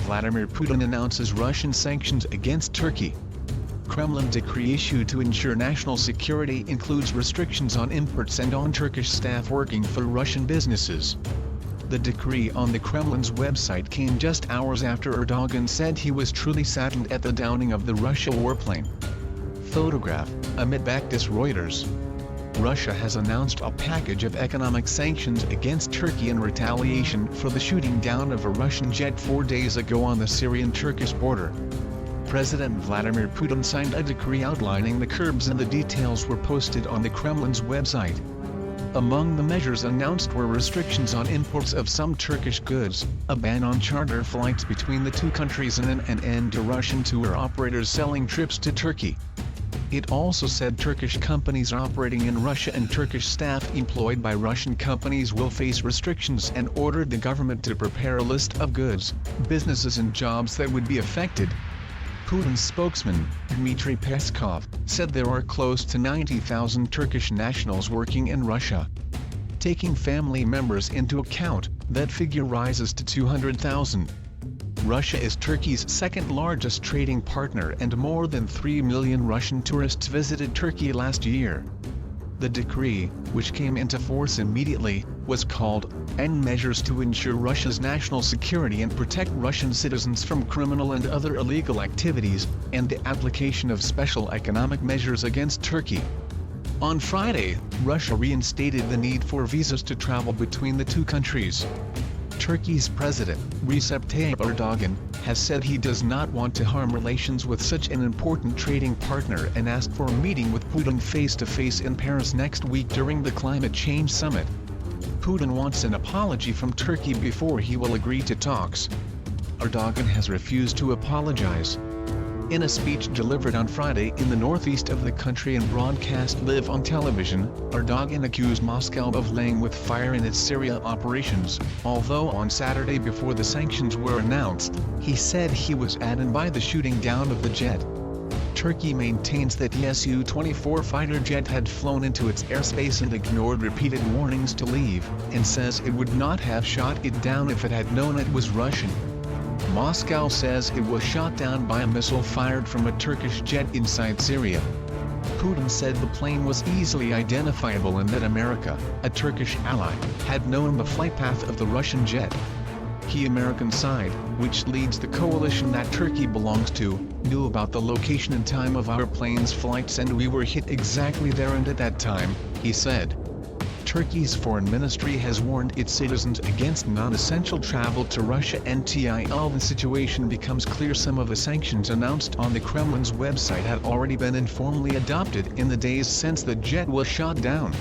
Vladimir Putin announces Russian sanctions against Turkey. Kremlin decree issued to ensure national security includes restrictions on imports and on Turkish staff working for Russian businesses. The decree on the Kremlin's website came just hours after Erdogan said he was truly saddened at the downing of the Russia warplane. Photograph, amid Baktis Reuters. Russia has announced a package of economic sanctions against Turkey in retaliation for the shooting down of a Russian jet 4 days ago on the Syrian-Turkish border. President Vladimir Putin signed a decree outlining the curbs, and the details were posted on the Kremlin's website. Among the measures announced were restrictions on imports of some Turkish goods, a ban on charter flights between the two countries, and an end to Russian tour operators selling trips to Turkey. It also said Turkish companies operating in Russia and Turkish staff employed by Russian companies will face restrictions, and ordered the government to prepare a list of goods, businesses and jobs that would be affected. Putin's spokesman, Dmitry Peskov, said there are close to 90,000 Turkish nationals working in Russia. Taking family members into account, that figure rises to 200,000. Russia is Turkey's second-largest trading partner, and more than 3 million Russian tourists visited Turkey last year. The decree, which came into force immediately, was called "End Measures to Ensure Russia's National Security and Protect Russian Citizens from Criminal and Other Illegal Activities, and the Application of Special Economic Measures Against Turkey." On Friday, Russia reinstated the need for visas to travel between the two countries. Turkey's President, Recep Tayyip Erdogan, has said he does not want to harm relations with such an important trading partner, and asked for a meeting with Putin face-to-face in Paris next week during the climate change summit. Putin wants an apology from Turkey before he will agree to talks. Erdogan has refused to apologize. In a speech delivered on Friday in the northeast of the country and broadcast live on television, Erdogan accused Moscow of laying with fire in its Syria operations, although on Saturday before the sanctions were announced, he said he was saddened by the shooting down of the jet. Turkey maintains that the Su-24 fighter jet had flown into its airspace and ignored repeated warnings to leave, and says it would not have shot it down if it had known it was Russian. Moscow says it was shot down by a missile fired from a Turkish jet inside Syria. Putin said the plane was easily identifiable and that America, a Turkish ally, had known the flight path of the Russian jet. The American side, which leads the coalition that Turkey belongs to, knew about the location and time of our plane's flights, and we were hit exactly there and at that time, he said. Turkey's foreign ministry has warned its citizens against non-essential travel to Russia until the situation becomes clear. Some of the sanctions announced on the Kremlin's website had already been informally adopted in the days since the jet was shot down.